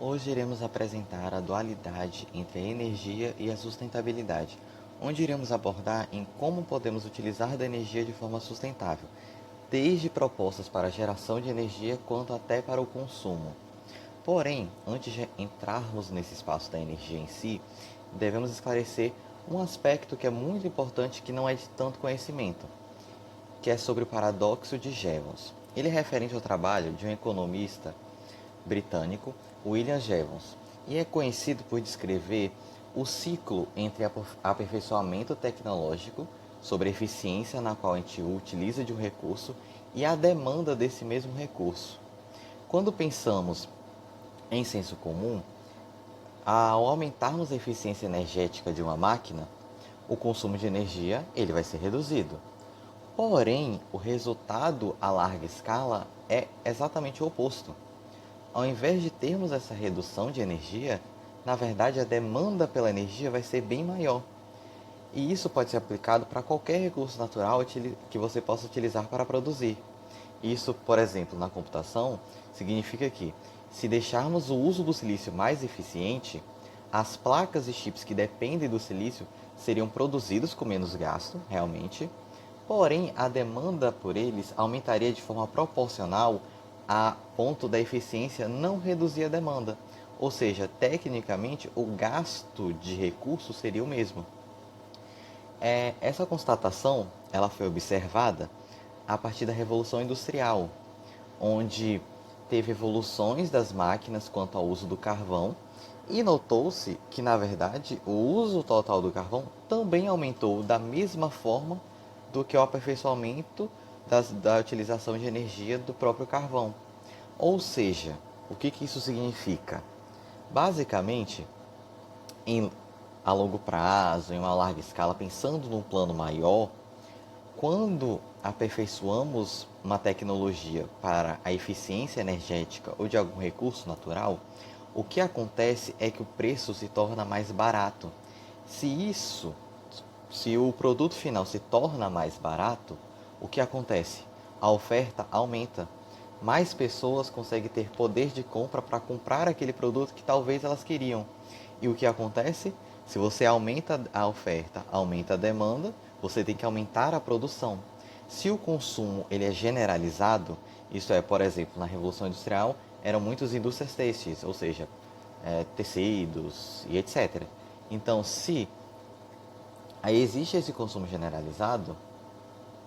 Hoje iremos apresentar a dualidade entre a energia e a sustentabilidade, onde iremos abordar em como podemos utilizar da energia de forma sustentável, desde propostas para a geração de energia quanto até para o consumo. Porém, antes de entrarmos nesse espaço da energia em si, devemos esclarecer um aspecto que é muito importante que não é de tanto conhecimento, que é sobre o paradoxo de Jevons. Ele é referente ao trabalho de um economista britânico, William Jevons, e é conhecido por descrever o ciclo entre aperfeiçoamento tecnológico, sobre a eficiência na qual a gente utiliza de um recurso, e a demanda desse mesmo recurso. Quando pensamos em senso comum, ao aumentarmos a eficiência energética de uma máquina, o consumo de energia ele vai ser reduzido. Porém, o resultado a larga escala é exatamente o oposto. Ao invés de termos essa redução de energia, na verdade a demanda pela energia vai ser bem maior. E isso pode ser aplicado para qualquer recurso natural que você possa utilizar para produzir. Isso, por exemplo, na computação, significa que, se deixarmos o uso do silício mais eficiente, as placas e chips que dependem do silício seriam produzidos com menos gasto, realmente, porém a demanda por eles aumentaria de forma proporcional a ponto da eficiência não reduzir a demanda. Ou seja, tecnicamente, o gasto de recursos seria o mesmo. Essa constatação ela foi observada a partir da Revolução Industrial, onde teve evoluções das máquinas quanto ao uso do carvão e notou-se que, na verdade, o uso total do carvão também aumentou da mesma forma do que o aperfeiçoamento da utilização de energia do próprio carvão. Ou seja, o que isso significa? Basicamente, em, a longo prazo, em uma larga escala, pensando num plano maior, quando aperfeiçoamos uma tecnologia para a eficiência energética ou de algum recurso natural, o que acontece é que o preço se torna mais barato. Se isso, se o produto final se torna mais barato, o que acontece? A oferta aumenta. Mais pessoas conseguem ter poder de compra para comprar aquele produto que talvez elas queriam. E o que acontece? Se você aumenta a oferta, aumenta a demanda, você tem que aumentar a produção. Se o consumo ele é generalizado, isso é, por exemplo, na Revolução Industrial, eram muitas indústrias têxteis, ou seja, tecidos e etc. Então, se aí existe esse consumo generalizado,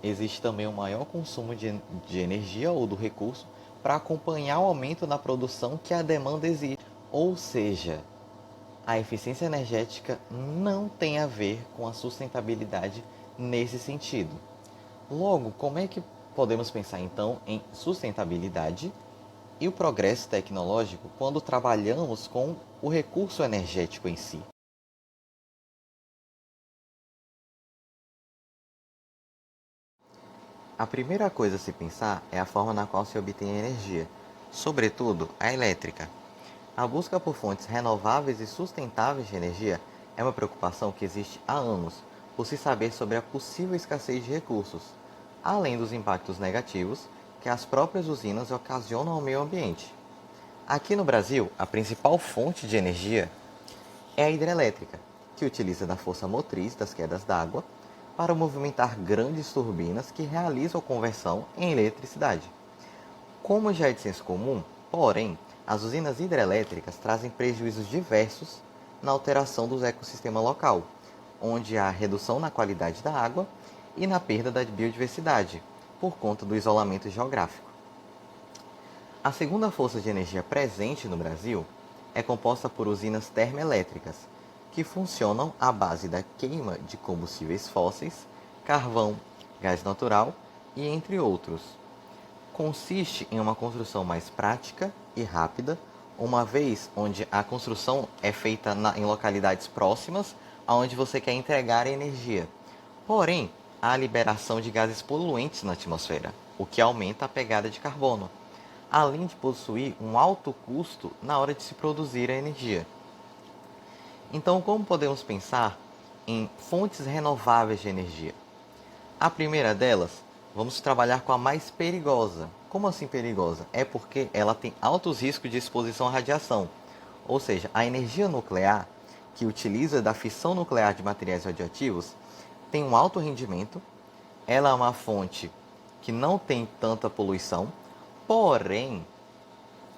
existe também um maior consumo de energia ou do recurso para acompanhar o aumento na produção que a demanda exige. Ou seja, a eficiência energética não tem a ver com a sustentabilidade nesse sentido. Logo, como é que podemos pensar então em sustentabilidade e o progresso tecnológico quando trabalhamos com o recurso energético em si? A primeira coisa a se pensar é a forma na qual se obtém a energia, sobretudo a elétrica. A busca por fontes renováveis e sustentáveis de energia é uma preocupação que existe há anos, por se saber sobre a possível escassez de recursos, além dos impactos negativos que as próprias usinas ocasionam ao meio ambiente. Aqui no Brasil, a principal fonte de energia é a hidrelétrica, que utiliza da força motriz das quedas d'água para movimentar grandes turbinas que realizam a conversão em eletricidade. Como já é de senso comum, porém, as usinas hidrelétricas trazem prejuízos diversos na alteração do ecossistema local, onde há redução na qualidade da água e na perda da biodiversidade, por conta do isolamento geográfico. A segunda força de energia presente no Brasil é composta por usinas termoelétricas, que funcionam à base da queima de combustíveis fósseis, carvão, gás natural e entre outros. Consiste em uma construção mais prática e rápida, uma vez onde a construção é feita em localidades próximas aonde você quer entregar a energia. Porém, há a liberação de gases poluentes na atmosfera, o que aumenta a pegada de carbono, além de possuir um alto custo na hora de se produzir a energia. Então, como podemos pensar em fontes renováveis de energia? A primeira delas, vamos trabalhar com a mais perigosa. Como assim perigosa? É porque ela tem altos riscos de exposição à radiação. Ou seja, a energia nuclear, que utiliza da fissão nuclear de materiais radioativos, tem um alto rendimento, ela é uma fonte que não tem tanta poluição, porém,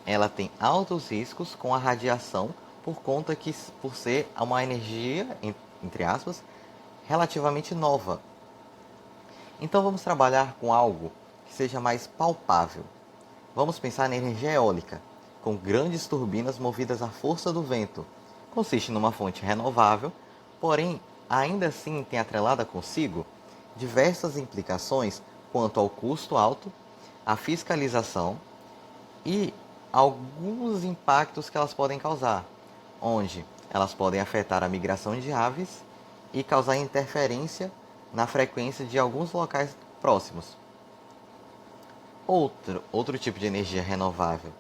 ela tem altos riscos com a radiação por ser uma energia, entre aspas, relativamente nova. Então vamos trabalhar com algo que seja mais palpável. Vamos pensar na energia eólica, com grandes turbinas movidas à força do vento. Consiste numa fonte renovável, porém, ainda assim tem atrelada consigo diversas implicações quanto ao custo alto, à fiscalização e alguns impactos que elas podem causar, onde elas podem afetar a migração de aves e causar interferência na frequência de alguns locais próximos. Outro tipo de energia renovável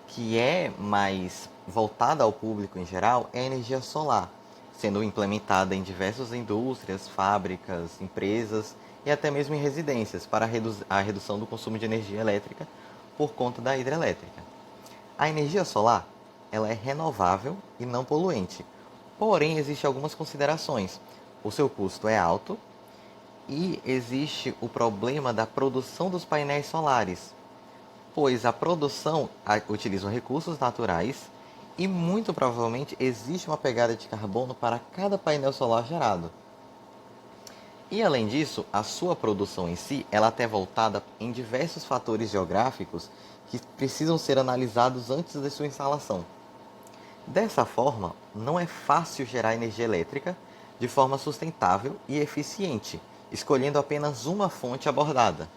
que é mais voltada ao público em geral é a energia solar, sendo implementada em diversas indústrias, fábricas, empresas e até mesmo em residências para a redução do consumo de energia elétrica por conta da hidrelétrica. A energia solar, ela é renovável e não poluente, porém existem algumas considerações. O seu custo é alto e existe o problema da produção dos painéis solares, pois a produção utiliza recursos naturais e muito provavelmente existe uma pegada de carbono para cada painel solar gerado. E além disso, a sua produção em si, ela é até voltada em diversos fatores geográficos que precisam ser analisados antes da sua instalação. Dessa forma, não é fácil gerar energia elétrica de forma sustentável e eficiente, escolhendo apenas uma fonte abordada.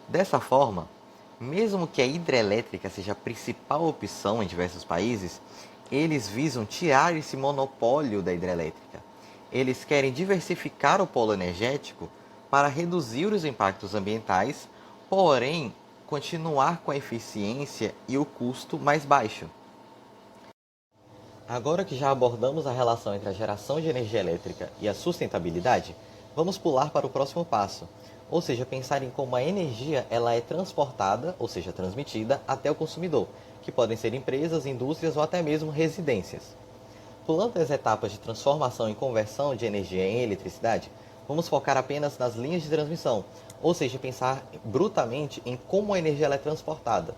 Dessa forma, mesmo que a hidrelétrica seja a principal opção em diversos países, eles visam tirar esse monopólio da hidrelétrica. Eles querem diversificar o polo energético para reduzir os impactos ambientais, porém continuar com a eficiência e o custo mais baixo. Agora que já abordamos a relação entre a geração de energia elétrica e a sustentabilidade, vamos pular para o próximo passo, ou seja, pensar em como a energia ela é transportada, ou seja, transmitida até o consumidor, que podem ser empresas, indústrias ou até mesmo residências. Pulando as etapas de transformação e conversão de energia em eletricidade, vamos focar apenas nas linhas de transmissão, ou seja, pensar brutamente em como a energia ela é transportada.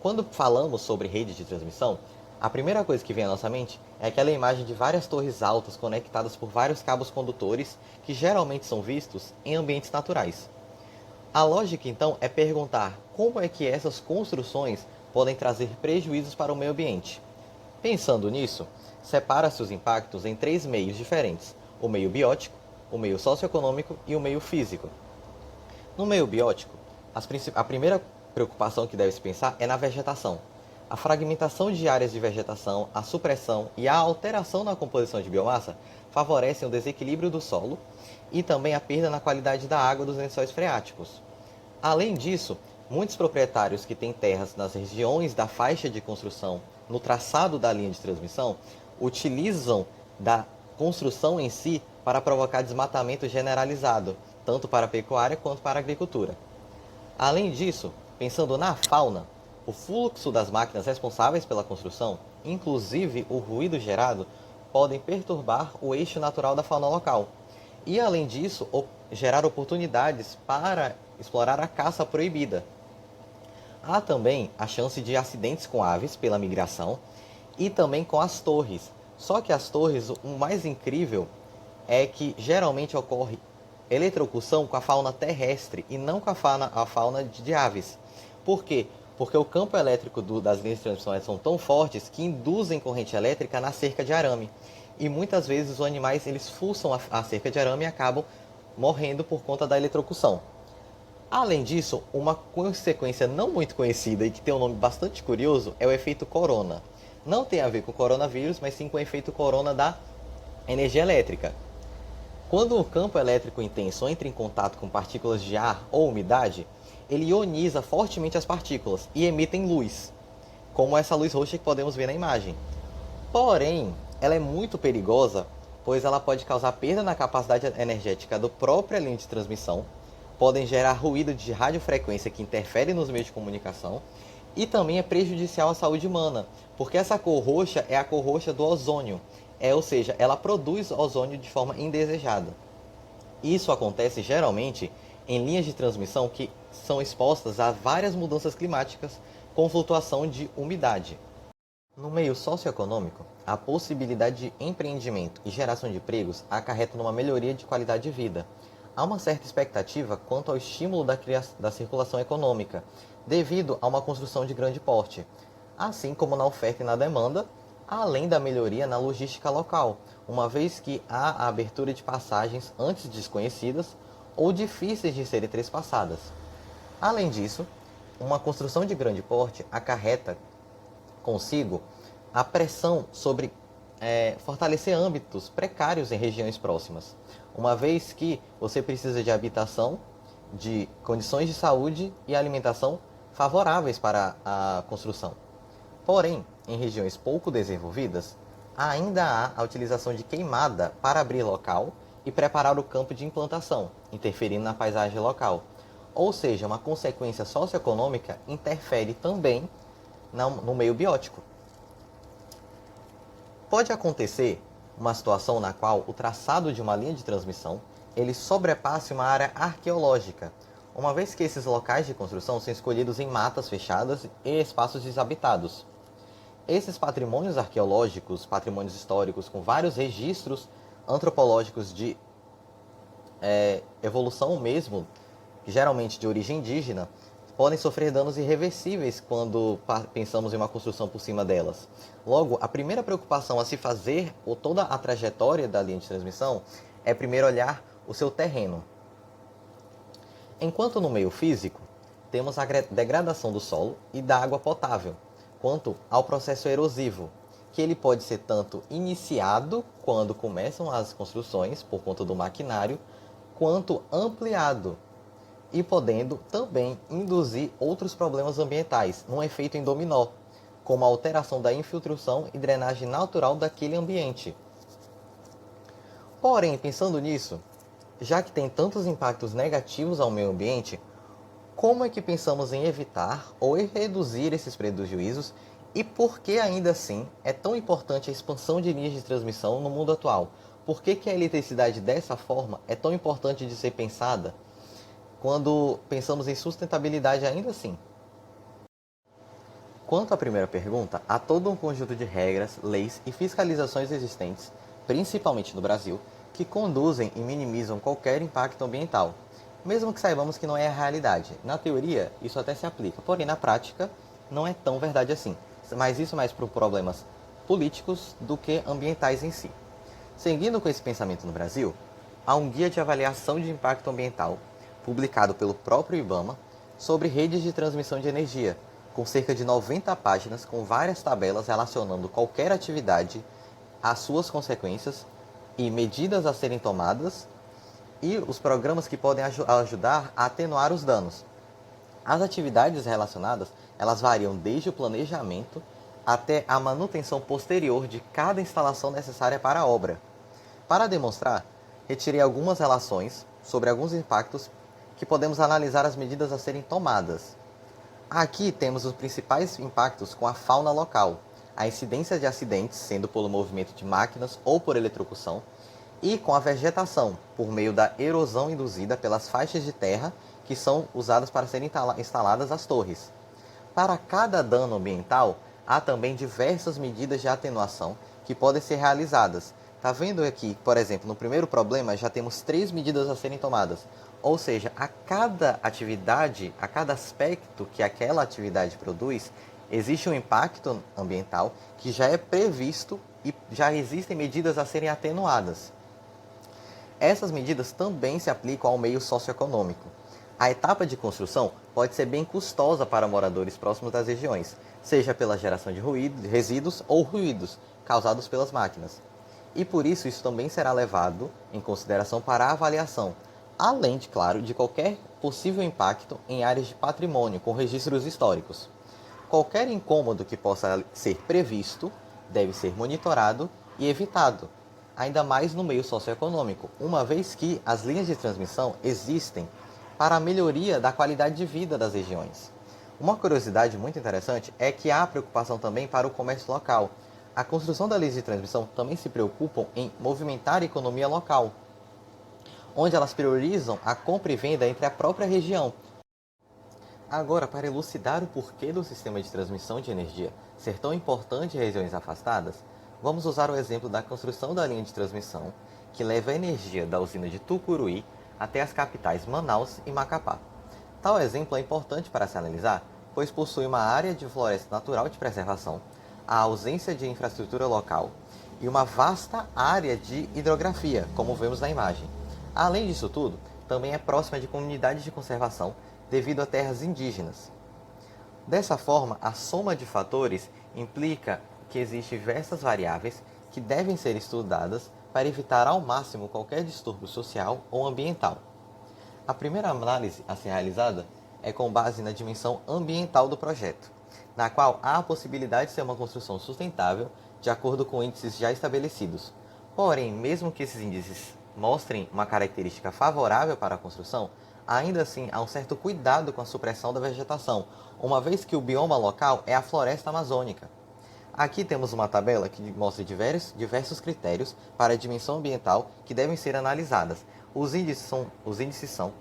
Quando falamos sobre rede de transmissão, a primeira coisa que vem à nossa mente é aquela imagem de várias torres altas conectadas por vários cabos condutores que geralmente são vistos em ambientes naturais. A lógica então é perguntar como é que essas construções podem trazer prejuízos para o meio ambiente. Pensando nisso, separa-se os impactos em 3 meios diferentes: o meio biótico, o meio socioeconômico e o meio físico. No meio biótico, a primeira preocupação que deve se pensar é na vegetação. A fragmentação de áreas de vegetação, a supressão e a alteração na composição de biomassa favorecem o desequilíbrio do solo e também a perda na qualidade da água dos lençóis freáticos. Além disso, muitos proprietários que têm terras nas regiões da faixa de construção, no traçado da linha de transmissão, utilizam da construção em si para provocar desmatamento generalizado, tanto para a pecuária quanto para a agricultura. Além disso, pensando na fauna, o fluxo das máquinas responsáveis pela construção, inclusive o ruído gerado, podem perturbar o eixo natural da fauna local. E, além disso, gerar oportunidades para explorar a caça proibida. Há também a chance de acidentes com aves pela migração e também com as torres. Só que as torres, o mais incrível é que geralmente ocorre eletrocução com a fauna terrestre e não com a fauna de aves. Por quê? Porque o campo elétrico das linhas de transmissão são tão fortes que induzem corrente elétrica na cerca de arame. E muitas vezes os animais eles fuçam a cerca de arame e acabam morrendo por conta da eletrocução. Além disso, uma consequência não muito conhecida e que tem um nome bastante curioso é o efeito corona. Não tem a ver com o coronavírus, mas sim com o efeito corona da energia elétrica. Quando o campo elétrico intenso entra em contato com partículas de ar ou umidade, ele ioniza fortemente as partículas e emitem luz, como essa luz roxa que podemos ver na imagem. Porém, ela é muito perigosa, pois ela pode causar perda na capacidade energética da própria linha de transmissão, podem gerar ruído de radiofrequência que interfere nos meios de comunicação E também é prejudicial à saúde humana, porque essa cor roxa é a cor roxa do ozônio, ou seja, ela produz ozônio de forma indesejada. Isso acontece geralmente em linhas de transmissão que são expostas a várias mudanças climáticas com flutuação de umidade. No meio socioeconômico, a possibilidade de empreendimento e geração de empregos acarreta numa melhoria de qualidade de vida. Há uma certa expectativa quanto ao estímulo da circulação econômica, devido a uma construção de grande porte, assim como na oferta e na demanda, além da melhoria na logística local, uma vez que há a abertura de passagens antes desconhecidas ou difíceis de serem trespassadas. Além disso, uma construção de grande porte acarreta consigo a pressão sobre fortalecer âmbitos precários em regiões próximas, uma vez que você precisa de habitação, de condições de saúde e alimentação favoráveis para a construção. Porém, em regiões pouco desenvolvidas, ainda há a utilização de queimada para abrir local e preparar o campo de implantação, interferindo na paisagem local. Ou seja, uma consequência socioeconômica interfere também no meio biótico. Pode acontecer uma situação na qual o traçado de uma linha de transmissão ele sobrepasse uma área arqueológica, uma vez que esses locais de construção são escolhidos em matas fechadas e espaços desabitados. Esses patrimônios arqueológicos, patrimônios históricos com vários registros antropológicos de evolução mesmo, geralmente de origem indígena, podem sofrer danos irreversíveis quando pensamos em uma construção por cima delas. Logo, a primeira preocupação a se fazer, ou toda a trajetória da linha de transmissão, é primeiro olhar o seu terreno. Enquanto no meio físico, temos a degradação do solo e da água potável, quanto ao processo erosivo, que ele pode ser tanto iniciado quando começam as construções, por conta do maquinário, quanto ampliado, e podendo também induzir outros problemas ambientais, num efeito em dominó, como a alteração da infiltração e drenagem natural daquele ambiente. Porém, pensando nisso, já que tem tantos impactos negativos ao meio ambiente, como é que pensamos em evitar ou reduzir esses prejuízos e por que ainda assim é tão importante a expansão de linhas de transmissão no mundo atual? Por que a eletricidade dessa forma é tão importante de ser pensada quando pensamos em sustentabilidade ainda assim? Quanto à primeira pergunta, há todo um conjunto de regras, leis e fiscalizações existentes, principalmente no Brasil, que conduzem e minimizam qualquer impacto ambiental, mesmo que saibamos que não é a realidade. Na teoria, isso até se aplica, porém na prática não é tão verdade assim, mas isso mais por problemas políticos do que ambientais em si. Seguindo com esse pensamento no Brasil, há um guia de avaliação de impacto ambiental, publicado pelo próprio IBAMA, sobre redes de transmissão de energia, com cerca de 90 páginas com várias tabelas relacionando qualquer atividade, as suas consequências e medidas a serem tomadas e os programas que podem ajudar a atenuar os danos. As atividades relacionadas, elas variam desde o planejamento até a manutenção posterior de cada instalação necessária para a obra. Para demonstrar, retirei algumas relações sobre alguns impactos que podemos analisar as medidas a serem tomadas. Aqui temos os principais impactos com a fauna local, a incidência de acidentes, sendo pelo movimento de máquinas ou por eletrocução, e com a vegetação, por meio da erosão induzida pelas faixas de terra que são usadas para serem instaladas as torres. Para cada dano ambiental, há também diversas medidas de atenuação que podem ser realizadas. Está vendo aqui, por exemplo, no primeiro problema já temos 3 medidas a serem tomadas. Ou seja, a cada atividade, a cada aspecto que aquela atividade produz, existe um impacto ambiental que já é previsto e já existem medidas a serem atenuadas. Essas medidas também se aplicam ao meio socioeconômico. A etapa de construção pode ser bem custosa para moradores próximos das regiões, seja pela geração de resíduos ou ruídos causados pelas máquinas. E por isso também será levado em consideração para a avaliação, além, de, claro, de qualquer possível impacto em áreas de patrimônio com registros históricos. Qualquer incômodo que possa ser previsto deve ser monitorado e evitado, ainda mais no meio socioeconômico, uma vez que as linhas de transmissão existem para a melhoria da qualidade de vida das regiões. Uma curiosidade muito interessante é que há preocupação também para o comércio local. A construção das linhas de transmissão também se preocupam em movimentar a economia local, onde elas priorizam a compra e venda entre a própria região. Agora, para elucidar o porquê do sistema de transmissão de energia ser tão importante em regiões afastadas, vamos usar o exemplo da construção da linha de transmissão, que leva a energia da usina de Tucuruí até as capitais Manaus e Macapá. Tal exemplo é importante para se analisar, pois possui uma área de floresta natural de preservação, a ausência de infraestrutura local e uma vasta área de hidrografia, como vemos na imagem. Além disso tudo, também é próxima de comunidades de conservação devido a terras indígenas. Dessa forma, a soma de fatores implica que existem diversas variáveis que devem ser estudadas para evitar ao máximo qualquer distúrbio social ou ambiental. A primeira análise a ser realizada é com base na dimensão ambiental do projeto, na qual há a possibilidade de ser uma construção sustentável de acordo com índices já estabelecidos. Porém, mesmo que esses índices mostrem uma característica favorável para a construção, ainda assim há um certo cuidado com a supressão da vegetação, uma vez que o bioma local é a floresta amazônica. Aqui temos uma tabela que mostra diversos critérios para a dimensão ambiental que devem ser analisadas. Os índices são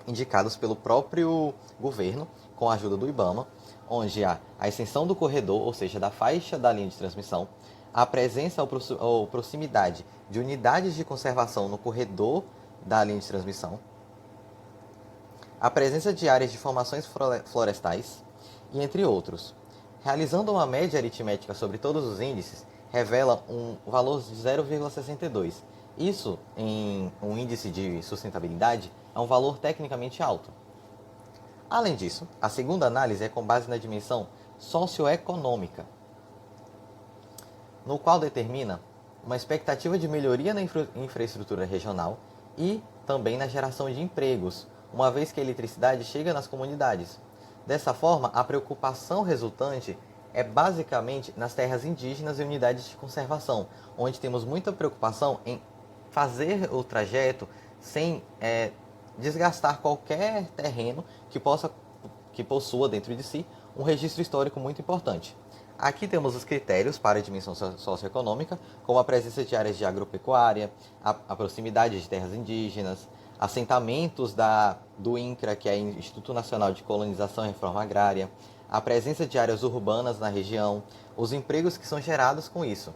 indicados pelo próprio governo, com a ajuda do IBAMA, onde há a extensão do corredor, ou seja, da faixa da linha de transmissão, a presença ou proximidade de unidades de conservação no corredor da linha de transmissão, a presença de áreas de formações florestais e entre outros. Realizando uma média aritmética sobre todos os índices, revela um valor de 0,62. Isso, em um índice de sustentabilidade, é um valor tecnicamente alto. Além disso, a segunda análise é com base na dimensão socioeconômica, no qual determina uma expectativa de melhoria na infraestrutura regional e também na geração de empregos, uma vez que a eletricidade chega nas comunidades. Dessa forma, a preocupação resultante é basicamente nas terras indígenas e unidades de conservação, onde temos muita preocupação em fazer o trajeto sem desgastar qualquer terreno que possua dentro de si um registro histórico muito importante. Aqui temos os critérios para a dimensão socioeconômica, como a presença de áreas de agropecuária, a proximidade de terras indígenas, assentamentos do INCRA, que é Instituto Nacional de Colonização e Reforma Agrária, a presença de áreas urbanas na região, os empregos que são gerados com isso.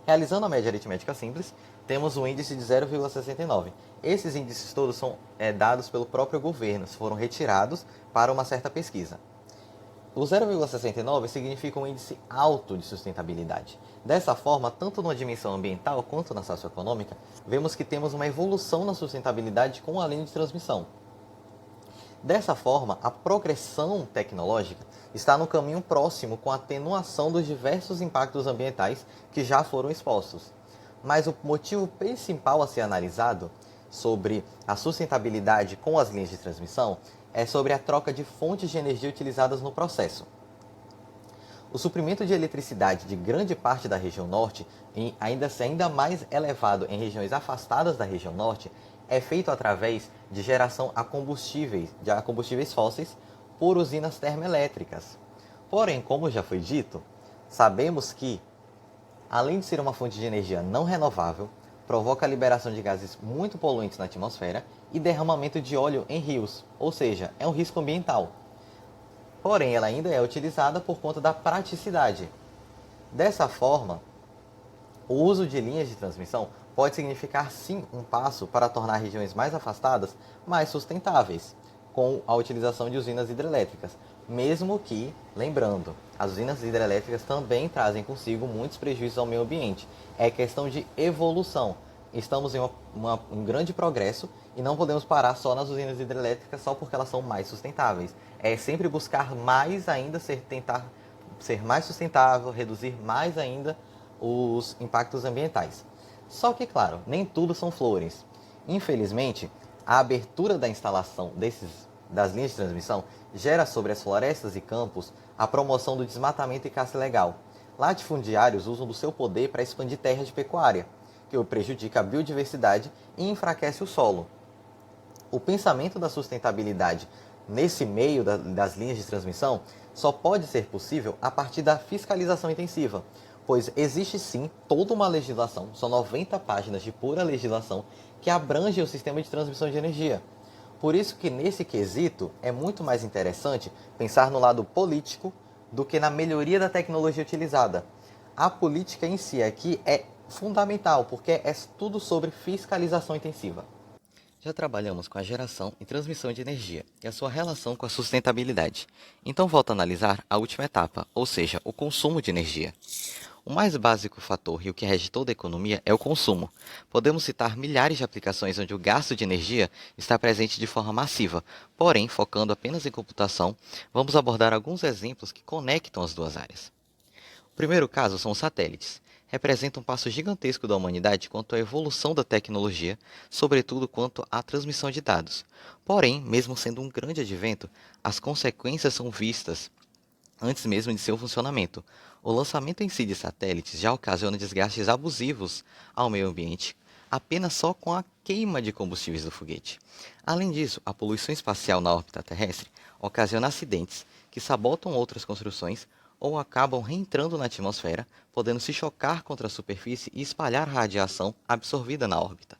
Realizando a média aritmética simples, temos um índice de 0,69. Esses índices todos são dados pelo próprio governo, foram retirados para uma certa pesquisa. O 0,69 significa um índice alto de sustentabilidade. Dessa forma, tanto na dimensão ambiental quanto na socioeconômica, vemos que temos uma evolução na sustentabilidade com a linha de transmissão. Dessa forma, a progressão tecnológica está no caminho próximo com a atenuação dos diversos impactos ambientais que já foram expostos. Mas o motivo principal a ser analisado sobre a sustentabilidade com as linhas de transmissão é sobre a troca de fontes de energia utilizadas no processo. O suprimento de eletricidade de grande parte da região norte, ainda mais elevado em regiões afastadas da região norte, é feito através de geração a combustíveis fósseis por usinas termoelétricas. Porém, como já foi dito, sabemos que, além de ser uma fonte de energia não renovável, provoca a liberação de gases muito poluentes na atmosfera e derramamento de óleo em rios, ou seja, é um risco ambiental. Porém, ela ainda é utilizada por conta da praticidade. Dessa forma, o uso de linhas de transmissão pode significar sim um passo para tornar regiões mais afastadas mais sustentáveis, com a utilização de usinas hidrelétricas, mesmo que, lembrando, as usinas hidrelétricas também trazem consigo muitos prejuízos ao meio ambiente. É questão de evolução. Estamos em um grande progresso e não podemos parar só nas usinas hidrelétricas só porque elas são mais sustentáveis. É sempre buscar mais ainda, tentar ser mais sustentável, reduzir mais ainda os impactos ambientais. Só que, claro, nem tudo são flores. Infelizmente, a abertura da instalação das linhas de transmissão gera sobre as florestas e campos a promoção do desmatamento e caça ilegal. Latifundiários usam do seu poder para expandir terras de pecuária, que prejudica a biodiversidade e enfraquece o solo. O pensamento da sustentabilidade nesse meio das linhas de transmissão só pode ser possível a partir da fiscalização intensiva, pois existe sim toda uma legislação, são 90 páginas de pura legislação que abrange o sistema de transmissão de energia. Por isso que nesse quesito é muito mais interessante pensar no lado político do que na melhoria da tecnologia utilizada. A política em si aqui é fundamental, porque é tudo sobre fiscalização intensiva. Já trabalhamos com a geração e transmissão de energia e a sua relação com a sustentabilidade. Então volto a analisar a última etapa, ou seja, o consumo de energia. O mais básico fator e o que rege toda a economia é o consumo. Podemos citar milhares de aplicações onde o gasto de energia está presente de forma massiva, porém, focando apenas em computação, vamos abordar alguns exemplos que conectam as duas áreas. O primeiro caso são os satélites. Representam um passo gigantesco da humanidade quanto à evolução da tecnologia, sobretudo quanto à transmissão de dados. Porém, mesmo sendo um grande advento, as consequências são vistas antes mesmo de seu funcionamento. O lançamento em si de satélites já ocasiona desgastes abusivos ao meio ambiente, apenas só com a queima de combustíveis do foguete. Além disso, a poluição espacial na órbita terrestre ocasiona acidentes que sabotam outras construções ou acabam reentrando na atmosfera, podendo se chocar contra a superfície e espalhar radiação absorvida na órbita.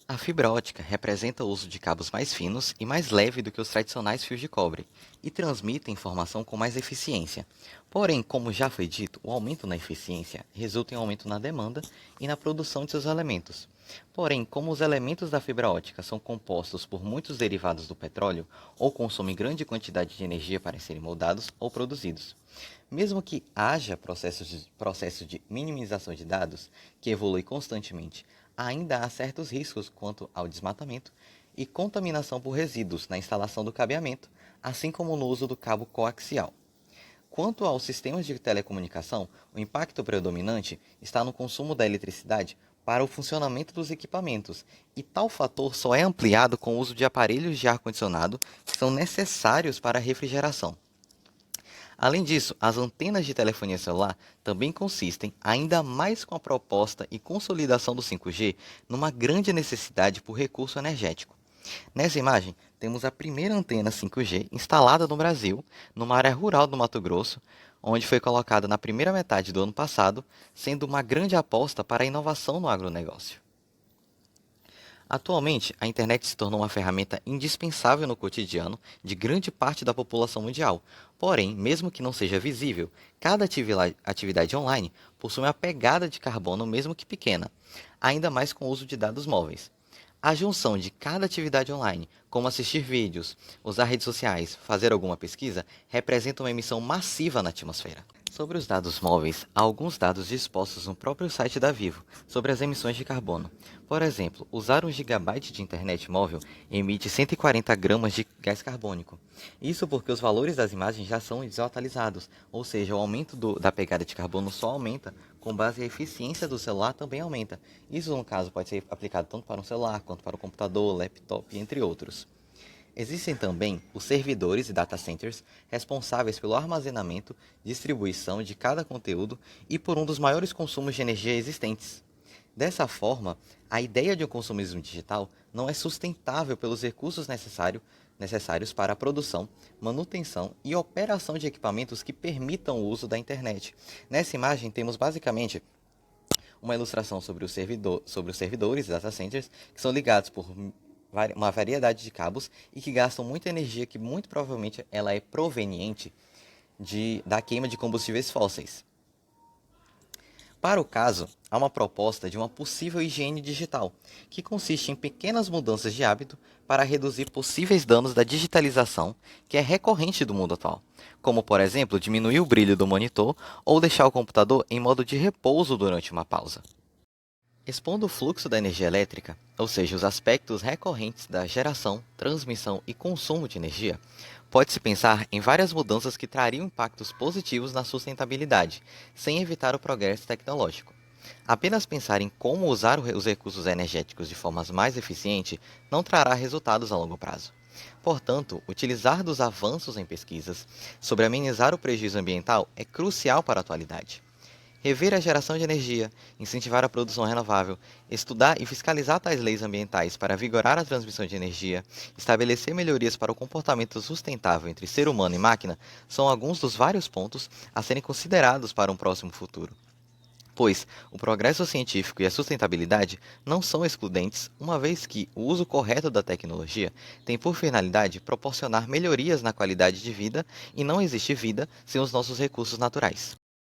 A fibra ótica representa o uso de cabos mais finos e mais leve do que os tradicionais fios de cobre, e transmite a informação com mais eficiência. Porém, como já foi dito, o aumento na eficiência resulta em aumento na demanda e na produção de seus elementos. Porém, como os elementos da fibra ótica são compostos por muitos derivados do petróleo, ou consomem grande quantidade de energia para serem moldados ou produzidos. Mesmo que haja processo de minimização de dados, que evolui constantemente, ainda há certos riscos quanto ao desmatamento e contaminação por resíduos na instalação do cabeamento, assim como no uso do cabo coaxial. Quanto aos sistemas de telecomunicação, o impacto predominante está no consumo da eletricidade para o funcionamento dos equipamentos, e tal fator só é ampliado com o uso de aparelhos de ar-condicionado que são necessários para a refrigeração. Além disso, as antenas de telefonia celular também consistem, ainda mais com a proposta e consolidação do 5G, numa grande necessidade por recurso energético. Nessa imagem, temos a primeira antena 5G instalada no Brasil, numa área rural do Mato Grosso, onde foi colocada na primeira metade do ano passado, sendo uma grande aposta para a inovação no agronegócio. Atualmente, a internet se tornou uma ferramenta indispensável no cotidiano de grande parte da população mundial. Porém, mesmo que não seja visível, cada atividade online possui uma pegada de carbono, mesmo que pequena, ainda mais com o uso de dados móveis. A junção de cada atividade online, como assistir vídeos, usar redes sociais, fazer alguma pesquisa, representa uma emissão massiva na atmosfera. Sobre os dados móveis, há alguns dados dispostos no próprio site da Vivo sobre as emissões de carbono. Por exemplo, usar 1 GB de internet móvel emite 140 gramas de gás carbônico. Isso porque os valores das imagens já são desatualizados, ou seja, o aumento da pegada de carbono só aumenta com base a eficiência do celular também aumenta. Isso, no caso, pode ser aplicado tanto para um celular quanto para um computador, laptop, entre outros. Existem também os servidores e data centers responsáveis pelo armazenamento, distribuição de cada conteúdo e por um dos maiores consumos de energia existentes. Dessa forma, a ideia de um consumismo digital não é sustentável pelos recursos necessários para a produção, manutenção e operação de equipamentos que permitam o uso da internet. Nessa imagem temos basicamente uma ilustração sobre os servidores e data centers que são ligados por uma variedade de cabos e que gastam muita energia, que muito provavelmente ela é proveniente da queima de combustíveis fósseis. Para o caso, há uma proposta de uma possível higiene digital, que consiste em pequenas mudanças de hábito para reduzir possíveis danos da digitalização, que é recorrente do mundo atual, como, por exemplo, diminuir o brilho do monitor ou deixar o computador em modo de repouso durante uma pausa. Expondo o fluxo da energia elétrica, ou seja, os aspectos recorrentes da geração, transmissão e consumo de energia, pode-se pensar em várias mudanças que trariam impactos positivos na sustentabilidade, sem evitar o progresso tecnológico. Apenas pensar em como usar os recursos energéticos de forma mais eficiente não trará resultados a longo prazo. Portanto, utilizar dos avanços em pesquisas sobre amenizar o prejuízo ambiental é crucial para a atualidade. Rever a geração de energia, incentivar a produção renovável, estudar e fiscalizar tais leis ambientais para vigorar a transmissão de energia, estabelecer melhorias para o comportamento sustentável entre ser humano e máquina são alguns dos vários pontos a serem considerados para um próximo futuro. Pois o progresso científico e a sustentabilidade não são excludentes, uma vez que o uso correto da tecnologia tem por finalidade proporcionar melhorias na qualidade de vida e não existe vida sem os nossos recursos naturais.